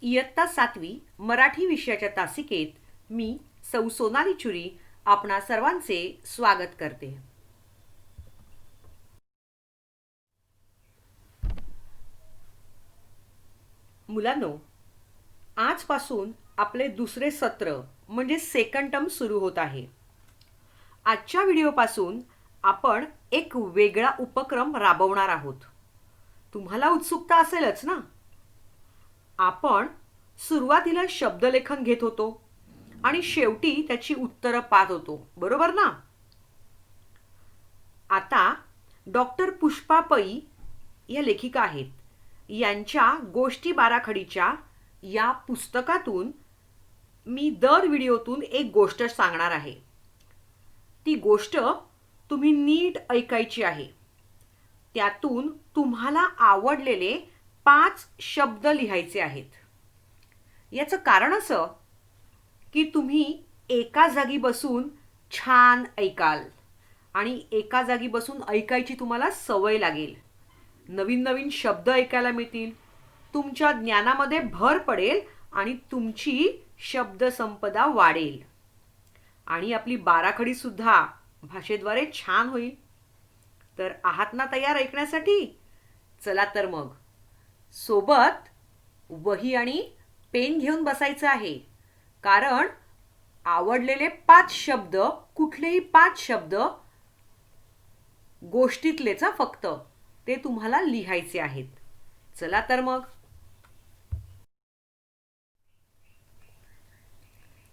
इयत्ता 7वी मराठी विषयाच्या तासिकेत मी सौ सोनाली चुरी आपणा सर्वांचे स्वागत करते. मुलांनो, आजपासून आपले दुसरे सत्र म्हणजे सेकंड टर्म सुरू होत आहे. आजच्या व्हिडिओपासून आपण एक वेगळा उपक्रम राबवणार आहोत. तुम्हाला उत्सुकता असेलच ना? आपण सुरुवातीला शब्दलेखन घेत होतो आणि शेवटी त्याची उत्तरं पाहत होतो, बरोबर ना? आता डॉक्टर पुष्पा पै या लेखिका आहेत. यांच्या गोष्टी बाराखडीच्या या पुस्तकातून मी दर व्हिडिओतून एक गोष्ट सांगणार आहे. ती गोष्ट तुम्ही नीट ऐकायची आहे. त्यातून तुम्हाला आवडलेले 5 शब्द लिहायचे आहेत. याचं कारण असं की तुम्ही एका जागी बसून छान ऐकाल आणि एका जागी बसून ऐकायची तुम्हाला सवय लागेल. नवीन नवीन शब्द ऐकायला मिळतील, तुमच्या ज्ञानामध्ये भर पडेल आणि तुमची शब्दसंपदा वाढेल आणि आपली बाराखडी सुद्धा भाषेद्वारे छान होईल. तर आहात ना तयार ऐकण्यासाठी? चला तर मग सोबत वही आणि पेन घेऊन बसायचं आहे, कारण आवडलेले 5 शब्द, कुठलेही 5 शब्द गोष्टीतलेच फक्त, ते तुम्हाला लिहायचे आहेत. चला तर मग.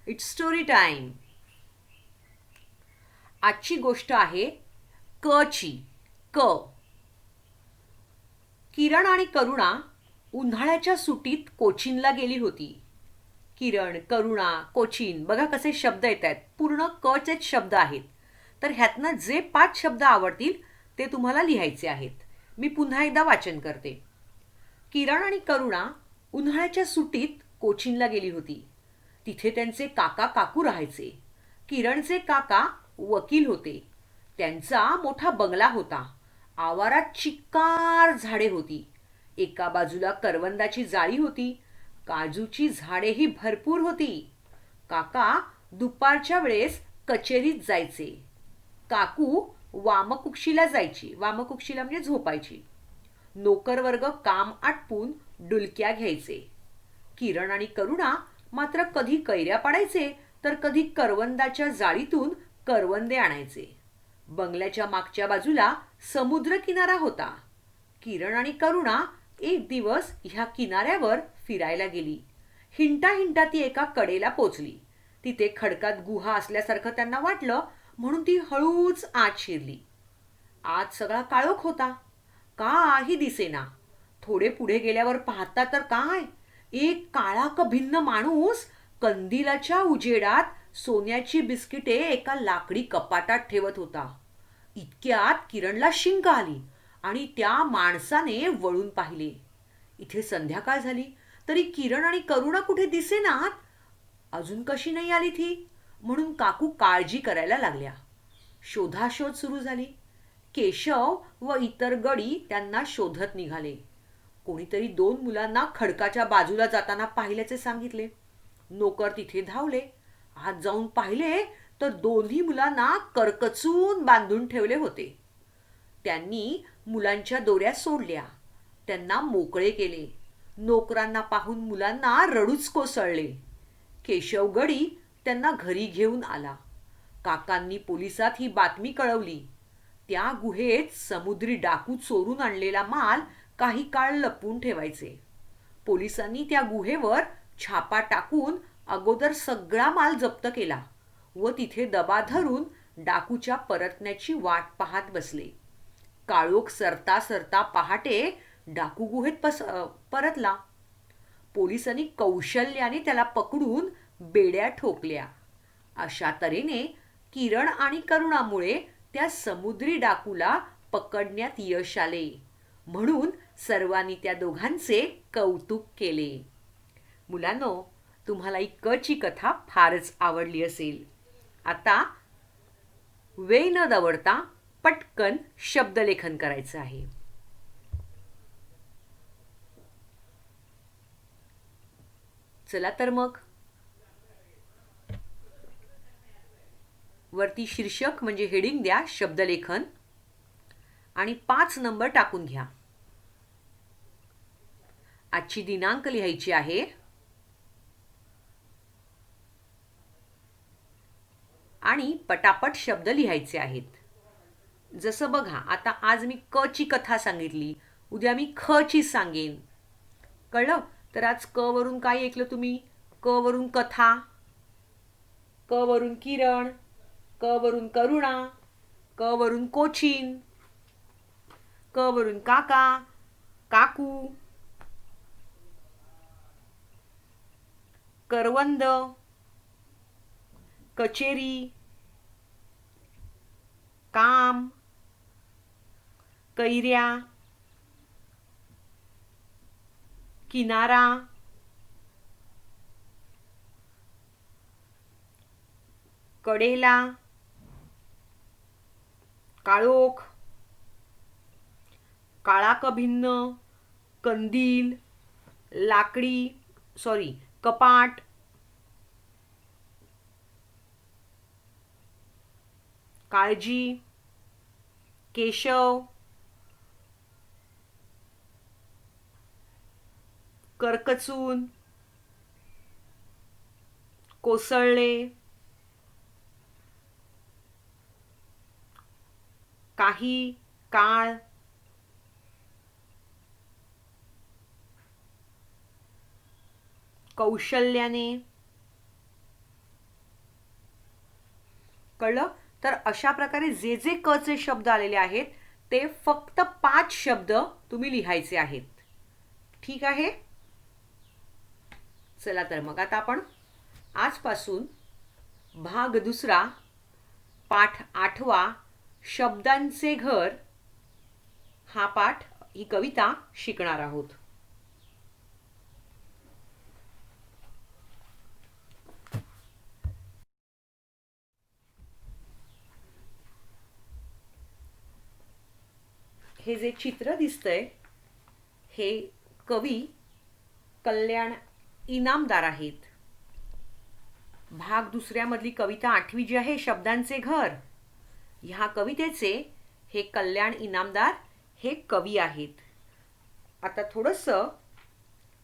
It's story time. आजची गोष्ट आहे क ची. क. किरण आणि करुणा उन्हाळ्याच्या सुट्टीत कोचीनला गेली होती. किरण, करुणा, कोचीन, बघा कसे शब्द येत आहेत. पूर्ण क चेच शब्द आहेत. तर ह्यातनं जे 5 शब्द आवडतील ते तुम्हाला लिहायचे आहेत. मी पुन्हा एकदा वाचन करते. किरण आणि करुणा उन्हाळ्याच्या सुट्टीत कोचीनला गेली होती. तिथे त्यांचे काका काकू राहायचे. किरणचे काका वकील होते. त्यांचा मोठा बंगला होता. आवारात चिक्कार झाडे होती. एका बाजूला करवंदाची जाळी होती. काजूची झाडेही भरपूर होती. काका दुपारच्या वेळेस कचेरीत जायचे. काकू वामकुक्षीला जायची. वामकुक्षीला म्हणजे झोपायची. नोकर वर्ग काम आटपून डुलक्या घ्यायचे. किरण आणि करुणा मात्र कधी कैऱ्या पाडायचे तर कधी करवंदाच्या जाळीतून करवंदे आणायचे. बंगल्याच्या मागच्या बाजूला समुद्र किनारा होता. किरण आणि करुणा एक दिवस ह्या किनाऱ्यावर फिरायला गेली. हिंटा हिंटा ती एका कडेला पोचली. तिथे खडकात गुहा असल्यासारखं त्यांना वाटलं, म्हणून ती हळूच आत शिरली. आत सगळा काळोख होता. काही दिसेना. थोडे पुढे गेल्यावर पाहता तर काय, एक काळा भिन्न माणूस कंदिलाच्या उजेडात सोन्याची बिस्किटे एका लाकडी कपाटात ठेवत होता. इतक्यात किरणला शिंक आली आणि त्या माणसाने वळून पाहिले. इथे संध्याकाळ झाली तरी किरण आणि करुणा कुठे दिसेनात. अजून कशी नाही आली ती, म्हणून काकू काळजी करायला लागल्या. शोधाशोध सुरू झाली. केशव व इतर गडी त्यांना शोधत निघाले. कोणीतरी 2 मुलांना खडकाच्या बाजूला जाताना पाहिल्याचे सांगितले. नोकर तिथे धावले. आत जाऊन पाहिले तर दोन्ही मुलांना करकचून बांधून ठेवले होते. त्यांनी मुलांच्या दोऱ्या सोडल्या. त्यांना मोकळे केले. नोकरांना पाहून मुलांना रडूच कोसळले. केशव गडी त्यांना घरी घेऊन आला. काकांनी पोलिसात ही बातमी कळवली. त्या गुहेत समुद्री डाकू चोरून आणलेला माल काही काळ लपवून ठेवायचे. पोलिसांनी त्या गुहेवर छापा टाकून अगोदर सगळा माल जप्त केला व तिथे दबा धरून डाकूच्या परतण्याची वाट पाहत बसले. काळोख सरता सरता पहाटे डाकू गुहेत परतला. पोलिसांनी कौशल्याने त्याला पकडून बेड्या ठोकल्या. अशा तऱ्हेने किरण आणि करुणामुळे त्या समुद्री डाकूला पकडण्यात यश आले. म्हणून सर्वांनी त्या दोघांचे कौतुक केले. मुलांनो, तुम्हाला ही क ची कथा फारच आवडली असेल. आता वेळ न दवडता पटकन शब्दलेखन करायचं आहे. चला तर मग वरती शीर्षक म्हणजे हेडिंग द्या, शब्दलेखन, आणि 5 नंबर टाकून घ्या. आजची दिनांक लिहायची आहे आणि पटापट शब्द लिहायचे आहेत. जसं बघा, आता आज मी क ची कथा सांगितली, उद्या मी ख ची सांगेन. कळलं? तर आज क वरून काय ऐकलं तुम्ही? क वरून कथा, क वरून किरण, क वरून करुणा, क वरून कोचीन, क वरून काका, काकू, करवंद, कचेरी, काम, कैऱ्या, किनारा, कडेला, काळोख, काळाकभिन्न, कंदील, कपाट, काळजी, केशव, करकचून, कोसळले, काही, काळ, कौशल्याने. कळलं? तर अशा प्रकारे जे जे क चे शब्द आलेले आहेत ते फक्त 5 शब्द तुम्ही लिहायचे आहेत. ठीक आहे? चला तर मग आता आपण आजपासून भाग 2 पाठ 8 शब्दांचे घर हा पाठ, ही कविता शिकणार आहोत. हे जे चित्र दिसतंय हे कवी कल्याण इनामदार आहेत. भाग 2 मधली कविता 8वी जी आहे, शब्दांचे घर, ह्या कवितेचे हे कल्याण इनामदार हे कवी आहेत. आता थोडंसं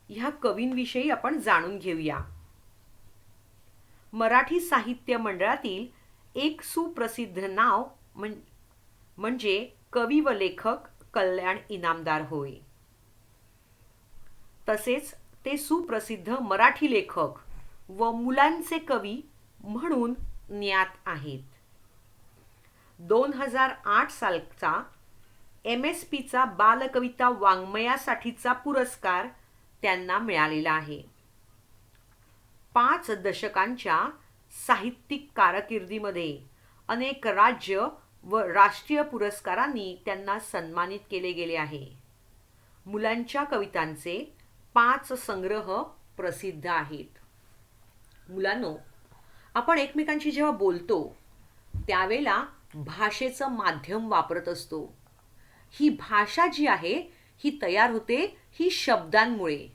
ह्या कवींविषयी आपण जाणून घेऊया. मराठी साहित्य मंडळातील एक सुप्रसिद्ध नाव म्हणजे कवी व लेखक कल्याण इनामदार होय. तसेच ते सुप्रसिद्ध मराठी लेखक व मुलांचे कवी म्हणून ज्ञात आहेत. 2008 सालचा MSPचा बालकविता वाङ्मयासाठीचा पुरस्कार त्यांना मिळालेला आहे. 5 दशकांच्या साहित्यिक कारकिर्दीमध्ये अनेक राज्य व राष्ट्रीय पुरस्कारांनी त्यांना सन्मानित केले गेले आहे. मुलांच्या कवितांचे 5 संग्रह प्रसिद्ध आहेत. मुलांनो, आपण एकमेकांशी जेव्हा बोलतो त्यावेळेला भाषेचं माध्यम वापरत असतो. ही भाषा जी आहे ही तयार होते ही शब्दांमुळे.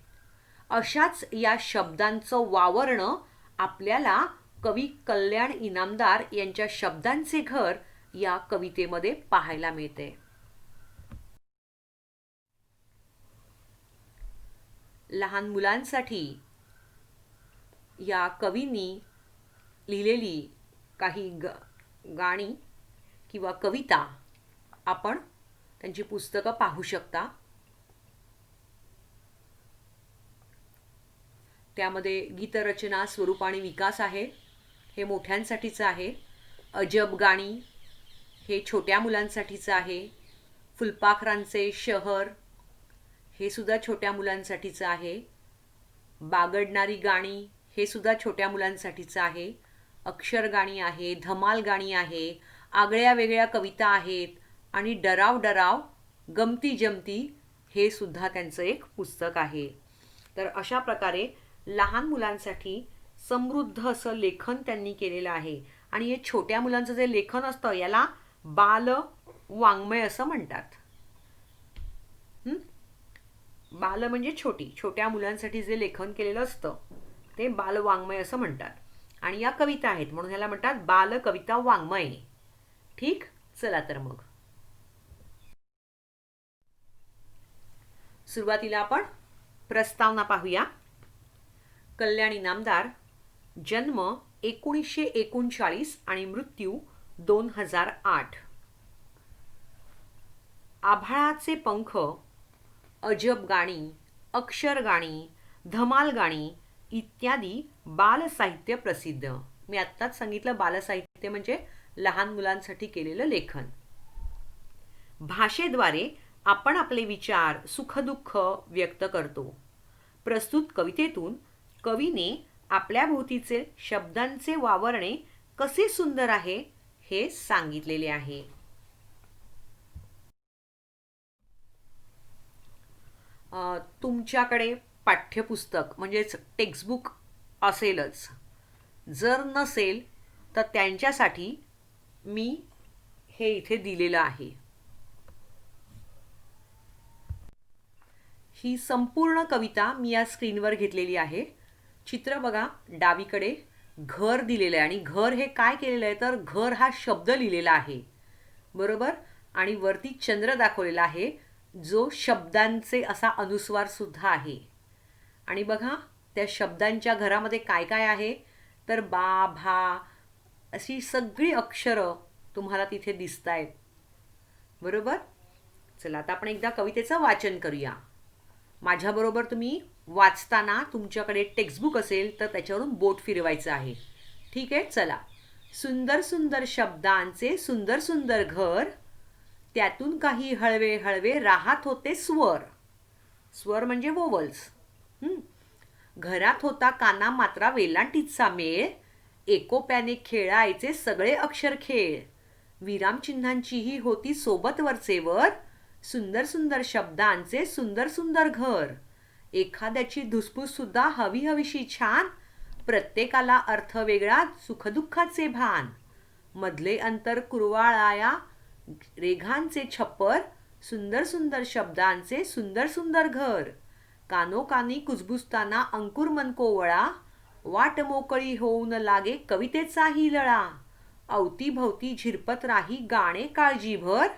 अशाच या शब्दांचं वावरणं आपल्याला कवी कल्याण इनामदार यांच्या शब्दांचे घर या कवितेमध्ये पाहायला मिळते. लहान मुलांसाठी या कवींनी लिहिलेली काही गाणी किंवा कविता आपण त्यांची पुस्तकं पाहू शकता. त्यामध्ये गीतरचना, स्वरूप आणि विकास आहे, हे मोठ्यांसाठीचं आहे. अजब गाणी हे छोट्या मुलांसाठीचं आहे. फुलपाखरांचे शहर हे सुद्धा छोट्या मुलांसाठीचं आहे. बागडणारी गाणी हे सुद्धा छोट्या मुलांसाठीचं आहे. अक्षर गाणी आहे, धमाल गाणी आहे, आगळ्या वेगळ्या कविता आहेत आणि डराव डराव गमती जमती हे सुद्धा त्यांचं एक पुस्तक आहे. तर अशा प्रकारे लहान मुलांसाठी समृद्ध असं लेखन त्यांनी केलेलं आहे. आणि हे छोट्या मुलांचं जे लेखन असतं याला बाल वाङ्मय असं म्हणतात. बाल म्हणजे छोट्या मुलांसाठी जे लेखन केलेलं असतं ते बालवाङ्मय असं म्हणतात आणि या कविता आहेत म्हणून ह्याला म्हणतात बालकविता वाङ्मय. ठीक, चला तर मग सुरुवातीला आपण प्रस्तावना पाहूया. कल्याणी नामदार, जन्म 1939 आणि मृत्यू 2008. आभाळाचे पंख, अजब गाणी, अक्षर गाणी, धमाल गाणी इत्यादी बालसाहित्य प्रसिद्ध. मी आत्ताच सांगितलं बालसाहित्य म्हणजे लहान मुलांसाठी केलेलं लेखन. भाषेद्वारे आपण आपले विचार सुखदुःख व्यक्त करतो. प्रस्तुत कवितेतून कवीने आपल्या भोवतीचे शब्दांचे वावरणे कसे सुंदर आहे हे सांगितलेले आहे. तुमच्याकडे पाठ्यपुस्तक म्हणजेच टेक्स्टबुक असेलच. जर नसेल तर त्यांच्यासाठी मी हे इथे दिलेलं आहे. ही संपूर्ण कविता मी या स्क्रीनवर घेतलेली आहे. चित्र बघा, डावीकडे घर दिलेलं आहे आणि घर हे काय केलेलं आहे तर घर हा शब्द लिहिलेला आहे, बरोबर, आणि वरती चंद्र दाखवलेला आहे जो शब्दांचे असा अनुस्वार सुद्धा आहे. आणि बघा त्या शब्दांच्या घरामध्ये काय काय आहे तर बा भा अशी सगळी अक्षरं तुम्हाला तिथे दिसत आहेत, बरोबर. चला आता आपण एकदा कवितेचं वाचन करूया. माझ्याबरोबर तुम्ही वाचताना तुमच्याकडे टेक्स्टबुक असेल तर त्याच्यावरून बोट फिरवायचं आहे. ठीक आहे, चला. सुंदर सुंदर शब्दांचे सुंदर सुंदर घर, त्यातून काही हळवे हळवे राहत होते स्वर. स्वर म्हणजे वोवल्स. घरात होता काना मात्रा वेलांटीचा मेळ, एकोप्याने खेळायचे सगळे अक्षर खेळ. विरामचिन्हांचीही होती सोबत वरचेवर, सुंदर सुंदर शब्दांचे सुंदर सुंदर घर. एखाद्याची धुसफूस सुद्धा हवी हवीशी छान, प्रत्येकाला अर्थ वेगळा सुखदुःखाचे भान. मधले अंतर कुरवाळाया रेघांचे छप्पर, सुंदर सुंदर शब्दांचे सुंदर सुंदर घर. कानोकानी कुजबुजताना अंकुर मन कोवळा, वाट मोकळी होऊन लागे कवितेचाही लळा. अवतीभवती झिरपत राही गाणे काळजीभर,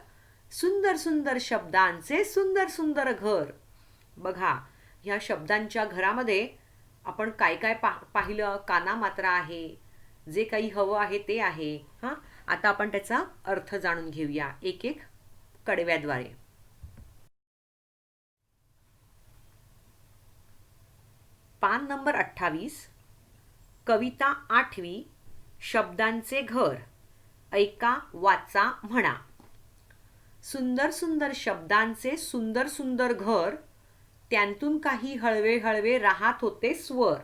सुंदर सुंदर शब्दांचे सुंदर सुंदर घर. बघा ह्या शब्दांच्या घरामध्ये आपण काय काय पाहिलं. काना मात्रा आहे, जे काही हवं आहे ते आहे. हां, आता आपण त्याचा अर्थ जाणून घेऊया एक एक कडव्याद्वारे. पान नंबर 28, कविता 8वी, शब्दांचे घर. ऐका, वाचा, म्हणा. सुंदर सुंदर शब्दांचे सुंदर सुंदर घर, त्यांतून काही हळवे हळवे राहत होते स्वर.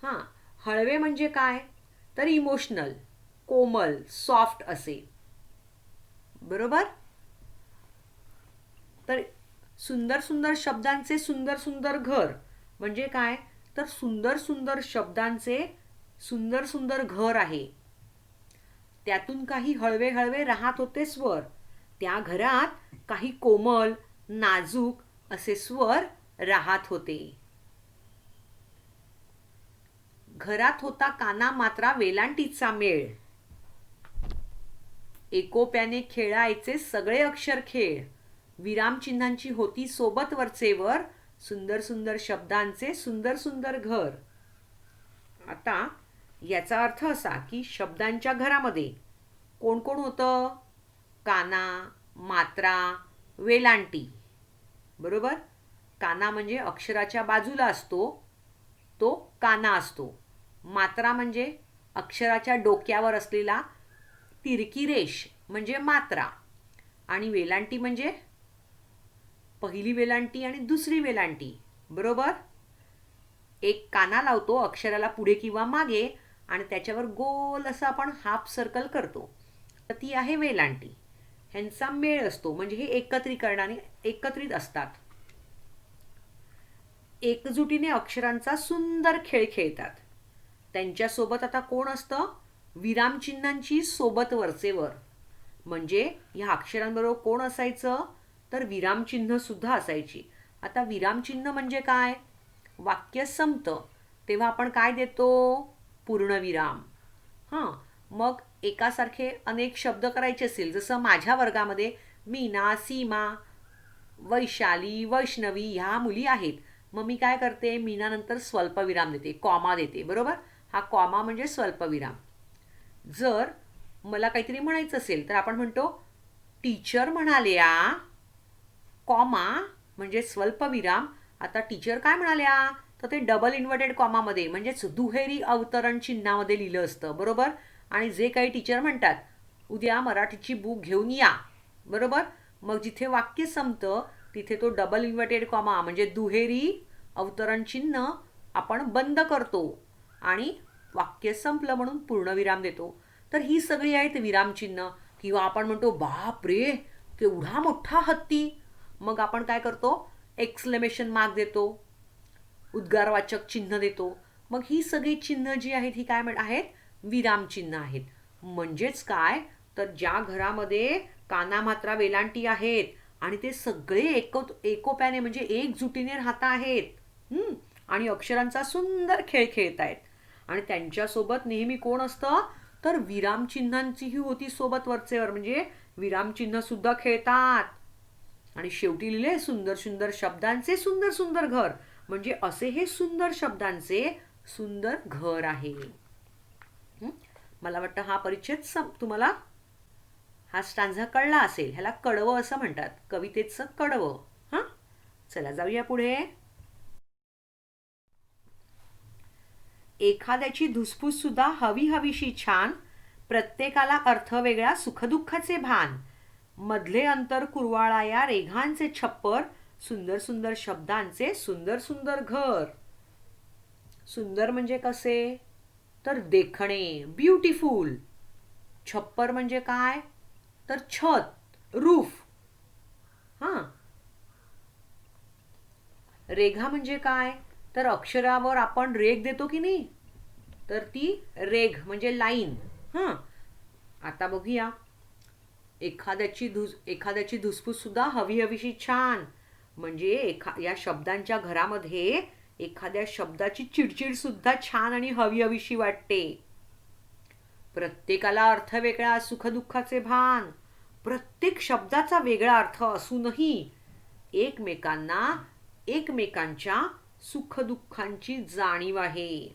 हां, हळवे म्हणजे काय तर इमोशनल, कोमल, सॉफ्ट असे, बरोबर. तर सुंदर सुंदर शब्दांचे सुंदर सुंदर घर म्हणजे काय तर सुंदर सुंदर शब्दांचे सुंदर सुंदर घर आहे. त्यातून काही हळवे हळवे राहत होते स्वर. त्या घरात काही कोमल नाजूक असे स्वर राहत होते. घरात होता काना मात्रा वेलांटीचा मेळ, एकोप्याने खेळायचे सगळे अक्षर खेळ. विरामचिन्हांची होती सोबत वरचेवर, सुंदर सुंदर शब्दांचे सुंदर सुंदर घर. आता याचा अर्थ असा की शब्दांच्या घरामध्ये कोण कोण होतं. काना, मात्रा, वेलांटी, बरोबर. काना म्हणजे अक्षराच्या बाजूला असतो तो काना असतो. मात्रा म्हणजे अक्षराच्या डोक्यावर असलेला तिरकी रेष म्हणजे मात्रा. आणि वेलांटी म्हणजे पहिली वेलांटी आणि दुसरी वेलांटी, बरोबर. एक काना लावतो अक्षराला पुढे किंवा मागे आणि त्याच्यावर गोल असं आपण हाफ सर्कल करतो, तर ती आहे वेलांटी. ह्यांचा मेळ असतो म्हणजे हे एकत्रीकरणाने एकत्रित असतात. एकजुटीने अक्षरांचा सुंदर खेळ खेळतात. त्यांच्यासोबत आता कोण असतं. विरामचिन्हांची सोबत वरचेवर म्हणजे ह्या अक्षरांबरोबर कोण असायचं तर विरामचिन्ह सुद्धा असायची. आता विरामचिन्ह म्हणजे काय. वाक्य संपतं तेव्हा आपण काय देतो? पूर्णविराम. हां, मग एकासारखे अनेक शब्द करायचे असेल, जसं माझ्या वर्गामध्ये मीना, सीमा, वैशाली, वैष्णवी ह्या मुली आहेत. मग मी काय करते? मीनानंतर स्वल्पविराम देते, कॉमा देते, बरोबर? हा कॉमा म्हणजे स्वल्पविराम. जर मला काहीतरी म्हणायचं असेल तर आपण म्हणतो टीचर म्हणाल्या, कॉमा म्हणजे स्वल्पविराम. आता टीचर काय म्हणाल्या? तर ते डबल इन्व्हर्टेड कॉमामध्ये म्हणजेच दुहेरी अवतरण चिन्हामध्ये लिहिलं असतं, बरोबर? आणि जे काही टीचर म्हणतात, उद्या मराठीची बुक घेऊन या, बरोबर? मग जिथे वाक्य संपतं तिथे तो डबल इन्व्हर्टेड कॉमा म्हणजे दुहेरी अवतरण चिन्ह आपण बंद करतो आणि वाक्य संपलं म्हणून पूर्णविराम देतो. तर ही सगळी आहेत विरामचिन्ह. किंवा आपण म्हणतो बाप रे, केवढा मोठा हत्ती. मग आपण काय करतो? एक्सक्लेमेशन मार्क देतो, उद्गारवाचक चिन्ह देतो. मग ही सगळी चिन्ह जी आहेत ही काय आहेत? विरामचिन्ह आहेत. म्हणजेच काय? तर ज्या घरामध्ये कानामात्रा वेलांटी आहेत आणि ते सगळे एकोप्याने म्हणजे एकजुटीने राहत आहेत आणि अक्षरांचा सुंदर खेळ खेळत आहेत आणि त्यांच्यासोबत नेहमी कोण असतं? तर विरामचिन्हांचीही होती सोबत वरचेवर, म्हणजे विरामचिन्ह सुद्धा खेळतात. आणि शेवटी लिहिले सुंदर सुंदर शब्दांचे सुंदर सुंदर घर. म्हणजे असे हे सुंदर शब्दांचे सुंदर घर आहे. मला वाटतं हा परिच्छेद तुम्हाला हा स्टांझा कळला असेल. ह्याला कडवं असं म्हणतात, कवितेचं कडवं. हा, चला जाऊया पुढे. एखाद्याची धुसफूस सुद्धा हवी हवीशी छान, प्रत्येकाला अर्थ वेगळा सुखदुःखाचे भान, मधले अंतर कुरवाळाया रेघांचे छप्पर, सुंदर सुंदर शब्दांचे सुंदर सुंदर घर. सुंदर म्हणजे कसे? तर देखणे, ब्युटिफुल. छप्पर म्हणजे काय? तर छत, रूफ. हां. रेघा म्हणजे काय? तर अक्षरावर आपण रेघ देतो की नाही, तर ती रेघ म्हणजे लाईन. हां. आता बघूया. एखाद्याची धुसफूस सुद्धा हवी हवीशी छान, म्हणजे या शब्दांच्या घरामध्ये एखाद्या शब्दाची चिडचिड सुद्धा छान आणि हवी हवीशी वाटते. प्रत्येकाला अर्थ वेगळा सुखदुःखाचे भान. प्रत्येक शब्दाचा वेगळा अर्थ असूनही एकमेकांच्या सुखदुःखांची जाणीव आहे.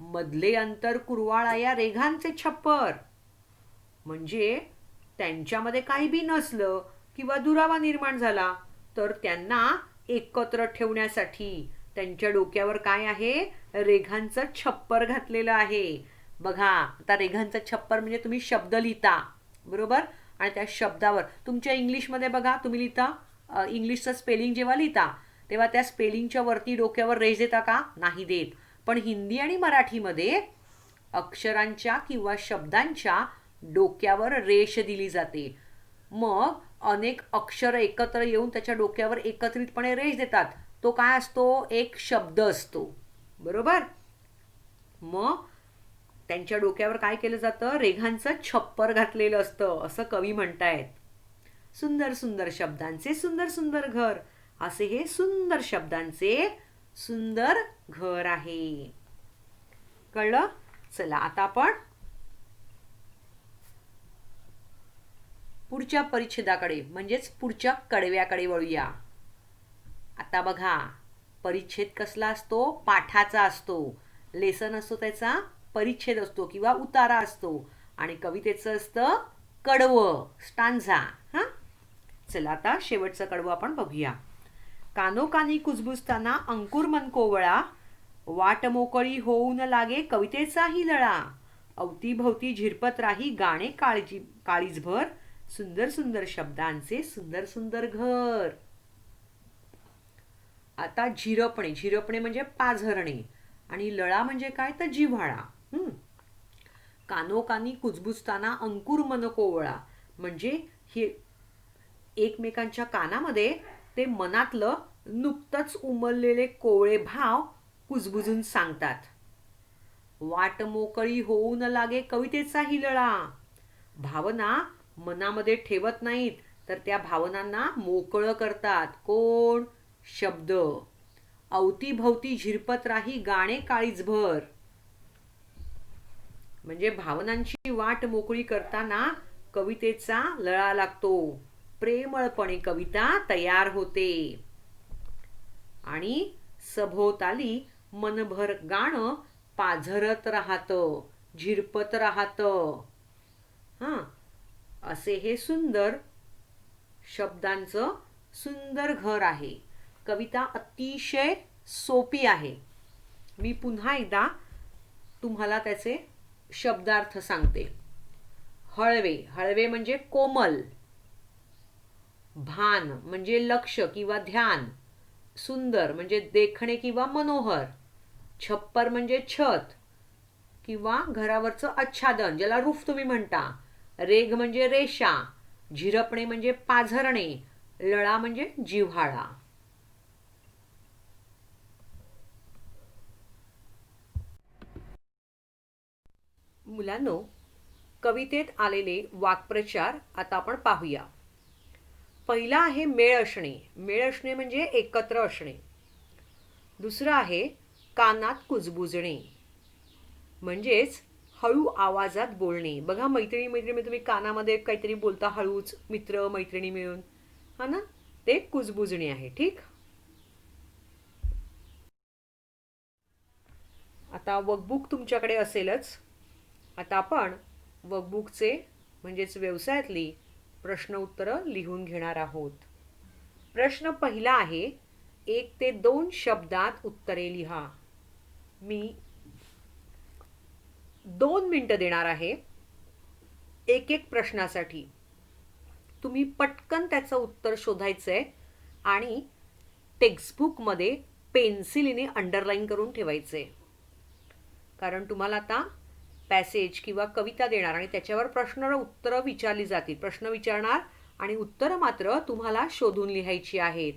मधले अंतर कुरवाळाया रेघांचे छप्पर, म्हणजे त्यांच्यामध्ये काही बी नसलं किंवा दुरावा निर्माण झाला तर त्यांना एकत्र ठेवण्यासाठी त्यांच्या डोक्यावर काय आहे? रेघांचं छप्पर घातलेलं आहे. बघा, आता रेघांचं छप्पर म्हणजे तुम्ही शब्द लिहिता, बरोबर? आणि त्या शब्दावर तुमच्या इंग्लिशमध्ये बघा, तुम्ही लिहिता इंग्लिशचं स्पेलिंग जेव्हा लिहिता तेव्हा त्या स्पेलिंगच्या वरती डोक्यावर रेष देता का? नाही देत. पण हिंदी आणि मराठीमध्ये अक्षरांच्या किंवा शब्दांच्या डोक्यावर रेष दिली जाते. मग अनेक अक्षर एकत्र येऊन त्याच्या डोक्यावर एकत्रितपणे रेष देतात. तो काय असतो? एक शब्द असतो, बरोबर? मग त्यांच्या डोक्यावर काय केलं जातं? रेघांचं छप्पर घातलेलं असतं, असं कवी म्हणतायत. सुंदर सुंदर शब्दांचे सुंदर सुंदर घर, असे हे सुंदर शब्दांचे सुंदर घर आहे. कळलं? चला आता आपण पुढच्या परिच्छेदाकडे म्हणजेच पुढच्या कडव्याकडे वळूया. आता बघा, परिच्छेद कसला असतो? पाठाचा असतो. लेसन असतो, त्याचा परिच्छेद असतो किंवा उतारा असतो. आणि कवितेचं असतं कडवं, स्टांझा. हां, चला आता शेवटचं कडवं आपण बघूया. कानोकानी कुजबुजताना अंकुर मन कोवळा, वाट मोकळी होऊन लागे कवितेचाही लळा, अवतीभवती झिरपत राही गाणे काळीजभर, सुंदर सुंदर शब्दांचे सुंदर सुंदर घर. आता झिरपणे म्हणजे पाझरणे आणि लळा म्हणजे काय? तर जिव्हाळा. कानोकानी कुजबुजताना अंकुर मन कोवळा, म्हणजे हे एकमेकांच्या कानामध्ये ते मनातलं नुकतंच उमललेले कोवळे भाव कुजबुजून सांगतात. वाट मोकळी होऊन लागे कवितेचा हिलळा, भावना मनामध्ये ठेवत नाहीत तर त्या भावनांना मोकळं करतात. कोण? शब्द. अवतीभवती झिरपत राही गाणे काळीजभर. म्हणजे भावनांची वाट मोकळी करताना कवितेचा लळा लागतो. प्रेमळपणे कविता तयार होते. आणि सभोवताली मनभर गाणं पाझरत राहतं, झिरपत राहतं. हां, असे हे सुंदर शब्दांचं सुंदर घर आहे. कविता अतिशय सोपी आहे. मी पुन्हा एकदा तुम्हाला त्याचे शब्दार्थ सांगते. हळवे, हळवे म्हणजे कोमल. भान म्हणजे लक्ष किंवा ध्यान. सुंदर म्हणजे देखणे किंवा मनोहर. छप्पर म्हणजे छत किंवा घरावरचं आच्छादन, ज्याला रूफ तुम्ही म्हणता. रेघ म्हणजे रेषा. झिरपणे म्हणजे पाझरणे. लळा म्हणजे जिव्हाळा. मुलांनो, कवितेत आलेले वाक्प्रचार आता आपण पाहूया. पहिला आहे मेळ असणे. मेळ असणे म्हणजे एकत्र असणे. दुसरं आहे कानात कुजबुजणे, म्हणजेच हळू आवाजात बोलणे. बघा, मैत्रिणी तुम्ही कानामध्ये काहीतरी बोलता हळूच, मित्र मैत्रिणी मिळून, हा ना, ते कुजबुजणे आहे. ठीक. आता वर्कबुक तुमच्याकडे असेलच. आता आपण वर्कबुकचे म्हणजेच व्यवसायातली प्रश्न उत्तरं लिहून घेणार आहोत. प्रश्न पहिला आहे, 1 ते 2 शब्दात उत्तरे लिहा. मी 2 मिनिटं देणार आहे एक एक प्रश्नासाठी. तुम्ही पटकन त्याचं उत्तर शोधायचंय आणि टेक्स्टबुकमध्ये पेन्सिलीने अंडरलाईन करून ठेवायचे. कारण तुम्हाला आता पॅसेज किंवा कविता देणार आणि त्याच्यावर प्रश्न उत्तरं विचारली जातील. प्रश्न विचारणार आणि उत्तरं मात्र तुम्हाला शोधून लिहायची आहेत.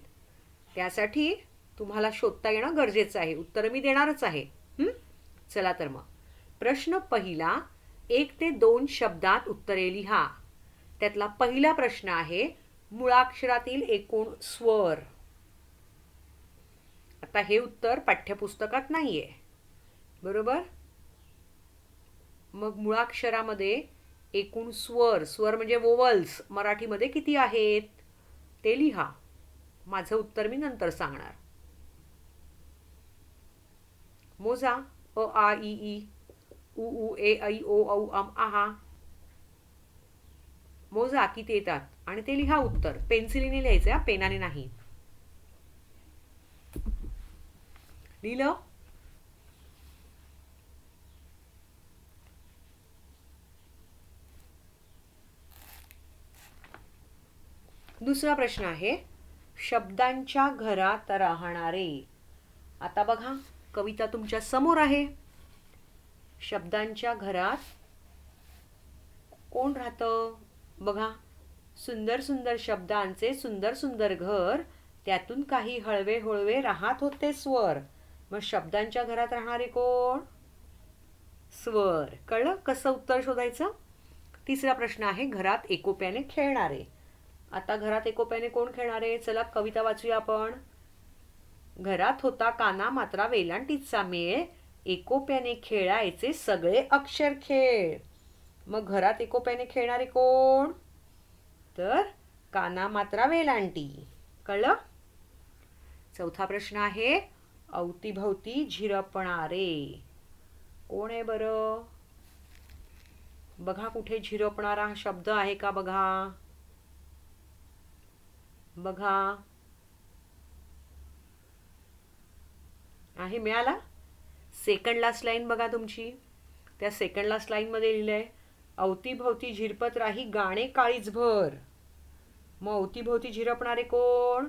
त्यासाठी तुम्हाला शोधता येणं गरजेचं आहे. उत्तरं मी देणारच आहे. चला तर मग. प्रश्न पहिला, 1 ते 2 शब्दात उत्तरे लिहा. त्यातला पहिला प्रश्न आहे, मुळाक्षरातील एकूण स्वर. आता हे उत्तर पाठ्यपुस्तकात नाहीये, बरोबर. मग मुळाक्षरामध्ये एकूण स्वर, स्वर म्हणजे वोवल्स, मराठीमध्ये किती आहेत ते लिहा. माझं उत्तर मी नंतर सांगणार. मोजा. अ आ इ ई, उ ऊ ए ऐ ओ औ अम आहा. मोजा किती येतात आणि ते लिहा उत्तर. पेन्सिलीने लिहायचं, पेनाने नाही. लिहिलं? दुसरा प्रश्न आहे, शब्दांच्या घरात राहणारे. आता बघा, कविता तुमच्या समोर आहे. शब्दांच्या घरात कोण राहतं? बघा, सुंदर सुंदर शब्दांचे सुंदर सुंदर घर, त्यातून काही हळवे हळवे राहत होते स्वर. मग शब्दांच्या घरात राहणारे कोण? स्वर. कळलं कसं उत्तर शोधायचं? तिसरा प्रश्न आहे, घरात एकोप्याने खेळणारे. आता घरात एकोप्याने कोण खेळणारे? चला कविता वाचूया आपण. घरात होता काना मात्रा वेलांटीचा मेळ, एकोप्याने खेळायचे सगळे अक्षर खेळ. मग घरात एकोप्याने खेळणारे कोण? तर काना मात्रा वेलांटी. कळलं? चौथा प्रश्न आहे, अवतीभवती झिरपणारे. कोण आहे बरं? बघा, कुठे झिरपणारा हा शब्द आहे का? बघा बघा, आहे, मिळाला. सेकंड लास्ट लाईन बघा तुमची. त्या सेकंड लास्ट लाईन मध्ये लिहिलंय, अवतीभवती झिरपत राही गाणे काळीजभर. मग अवतीभवती झिरपणारे कोण?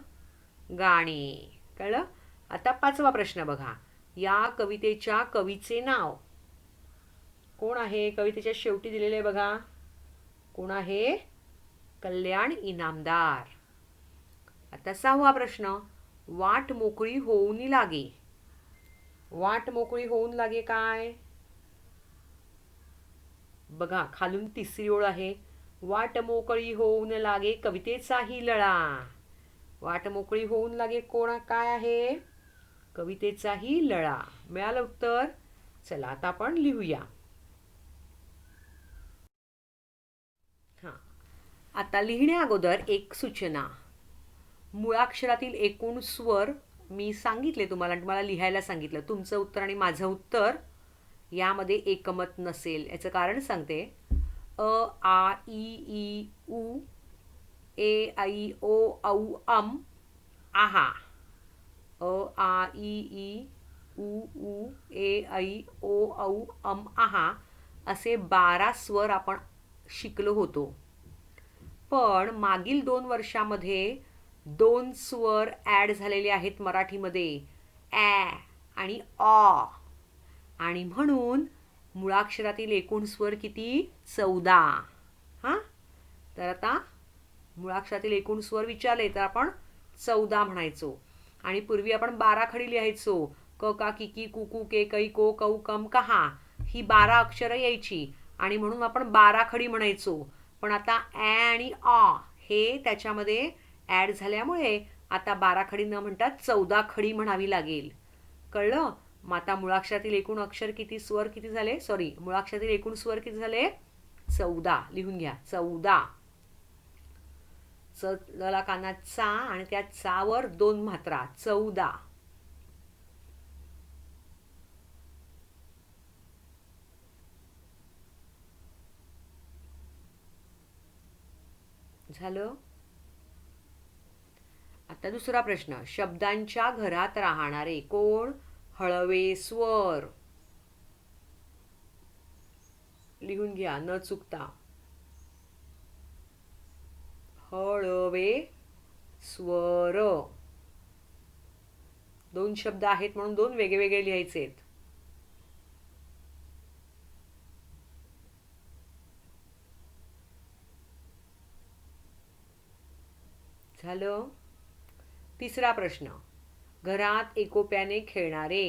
गाणे. कळलं? आता पाचवा प्रश्न बघा, या कवितेच्या कवीचे नाव कोण आहे? कवितेच्या शेवटी दिलेले बघा, कोण आहे? कल्याण इनामदार. आता सहावा प्रश्न, वाट मोकळी होऊन लागे. वाट मोकळी होऊन लागे काय? बघा, खालून तिसरी ओळ आहे, वाट मोकळी होऊन लागे कवितेचाही लळा. वाट मोकळी होऊन लागे कोण काय आहे? कवितेचाही लळा. मिळालं उत्तर? चला आता आपण लिहूया. हां, आता लिहिण्या अगोदर एक सूचना. मुळाक्षरातील एकूण स्वर मी सांगितले तुम्हाला लिहायला सांगितलं. तुमचं उत्तर आणि माझं उत्तर यामध्ये एकमत नसेल याचं कारण सांगते. अ, आ, इ, ई, उ, ए, ऐ, ओ, औ, अम, आहा. अ, आ, इ, ई, उ, ए, ऐ, ओ, औ, अम, आहा असे 12 स्वर आपण शिकलो होतो. पण मागील 2 वर्षामध्ये 2 स्वर ॲड झालेले आहेत मराठीमध्ये, ॲ आणि ऑ. आणि म्हणून मुळाक्षरातील एकूण स्वर किती? 14. हां, तर आता मुळाक्षरातील एकूण स्वर विचारले तर आपण 14 म्हणायचो. आणि पूर्वी आपण 12 खडी लिहायचो. क, का, की, की, कु, कु, के, कै, को, कौ, कम, कहा ही 12 अक्षरं यायची आणि म्हणून आपण 12 खडी म्हणायचो. पण आता ॲ आणि ऑ हे त्याच्यामध्ये ॲड झाल्यामुळे आता 12 खडी न म्हणता 14 खडी म्हणावी लागेल. कळलं? मग आता मुळाक्षरातील एकूण अक्षर किती, स्वर किती झाले? सॉरी, मुळाक्षरातील एकूण स्वर किती झाले? 14. लिहून घ्या, 14. च ला कानात चा आणि त्या चावर 2 मात्रा, 14. झालं? आता दुसरा प्रश्न. शब्दांच्या घरात राहणारे कोण? हळवे स्वर. लिहून घ्या न चुकता. हळवे स्वर. 2 शब्द आहेत म्हणून 2 वेगवेगळे लिहायचे. झालं? तिसरा प्रश्न. घरात एकोप्याने खेळणारे.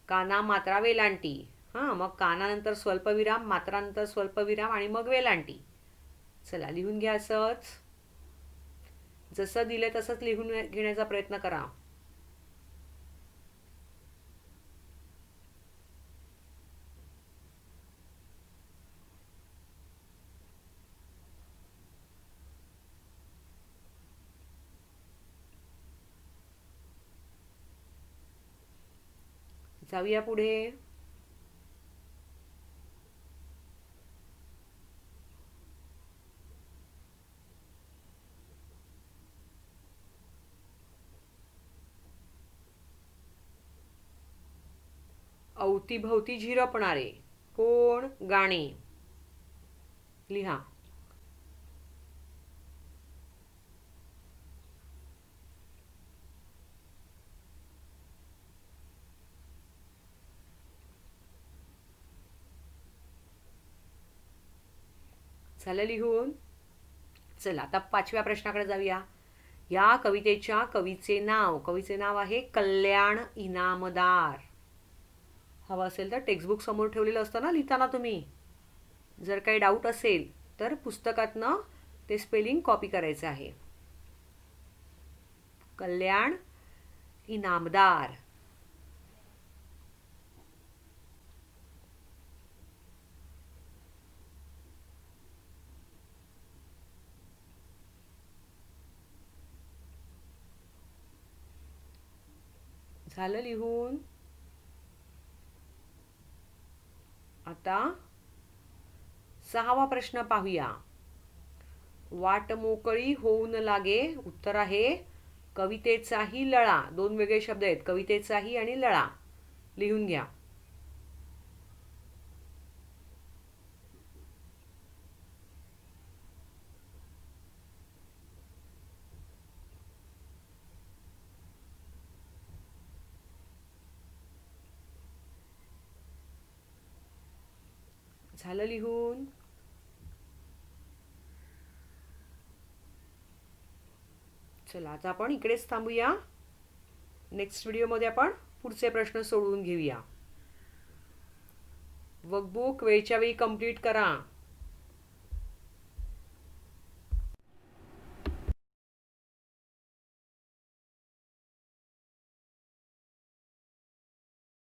काना मात्रा वेलांटी. हां, मग कानानंतर स्वल्पविराम, मात्रानंतर स्वल्पविराम आणि मग वेलांटी. चला लिहून घ्या असंच. जसं दिलं तसंच लिहून घेण्याचा प्रयत्न करा. जाऊया पुढे. अवतीभवती झिरपणारे. कोण? गाणे. लिहा. झालं लिहून? चला आता 5व्या प्रश्नाकडे जाऊया. या कवितेच्या कवीचे नाव आहे कल्याण इनामदार. हवं असेल तर टेक्स्टबुक समोर ठेवलेलं असतं ना लिहिताना तुम्ही. जर काही डाऊट असेल तर पुस्तकातनं ते स्पेलिंग कॉपी करायचं आहे. कल्याण इनामदार. झालं लिहून? आता 6वा प्रश्न पाहूया. वाट मोकळी होऊन लागे. उत्तर आहे कवितेचाही लळा. 2 वेगळे शब्द आहेत, कवितेचाही आणि लळा. लिहून घ्या. झालं लिहून? चला आता आपण इकडेच थांबूया. नेक्स्ट व्हिडिओमध्ये आपण पुढचे प्रश्न सोडवून घेऊया. वर्कबुक वेळच्या वेळी कंप्लीट करा.